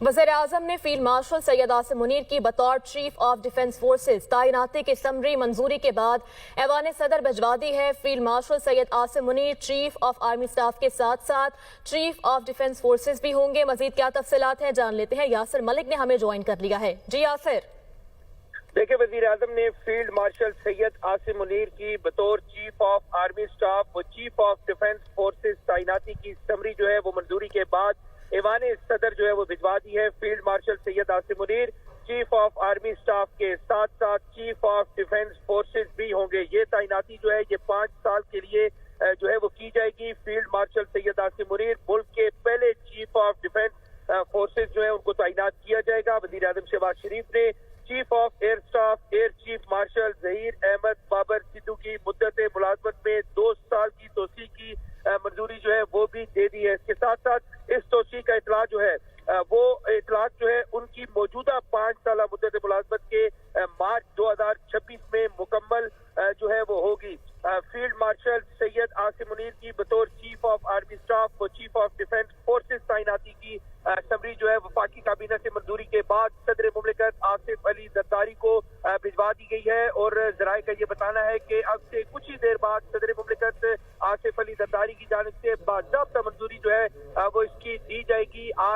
वज़ीर-ए-आज़म ने field marshal Syed Asim Munir की बतौर चीफ ऑफ डिफेंस फोर्सेज तैनाती की समरी मंजूरी के बाद ऐवान सदर भिजवा दी है। Field marshal Syed Asim Munir chief of army staff के साथ साथ चीफ ऑफ डिफेंस फोर्सेज भी होंगे। मजीद क्या तफसीलात हैं जान लेते हैं। यासिर मलिक ने हमें ज्वाइन कर लिया है। जी यासिर। देखिए, वज़ीर-ए-आज़म ने फील्ड मार्शल सैयद आसिम मुनीर की बतौर चीफ ऑफ आर्मी स्टाफ व चीफ ऑफ डिफेंस फोर्सेज तैनाती की समरी जो है वो मंजूरी के बाद ऐवान सदर जो है वो भिजवा दी है। Field marshal Syed Asim Munir chief of army staff के साथ साथ चीफ ऑफ डिफेंस फोर्सेज भी होंगे। ये तैनाती जो है ये 5 साल के लिए जो है वो की जाएगी। फील्ड मार्शल सैयद आसिम मुनीर मुल्क के पहले चीफ ऑफ डिफेंस फोर्सेज जो है उनको तैनात किया जाएगा। वज़ीर-ए-आज़म शहबाज शरीफ ने chief of air staff air chief marshal Zaheer Ahmed Babar Sidhu की मुद्दत मुलाजमत में 2 साल की तोसी की मंजूरी जो है वो भी दे दी है। इसके साथ साथ इस तोसी का इतला जो है वो इतला जो है उनकी मौजूदा 5 साल मुद्दत मुलाजमत के मार्च 2026 में मुकम्मल जो है वो होगी। फील्ड मार्शल सैयद आसिम मुनीर की बतौर चीफ ऑफ आर्मी स्टाफ व चीफ ऑफ डिफेंस फोर्सेज तैनाती की समरी जो है वफाकी काबीना से मंजूरी के बाद सदर मुमलिकत आसिफ अली जरदारी को भिजवा दी गई है। और जराये का ये बताना है कि अब से कुछ ही देर बाद सदर मुमलिकत आसिफ अली जरदारी की जानिब से बाज़ाब्ता मंजूरी जो है वो इसकी दी जाएगी।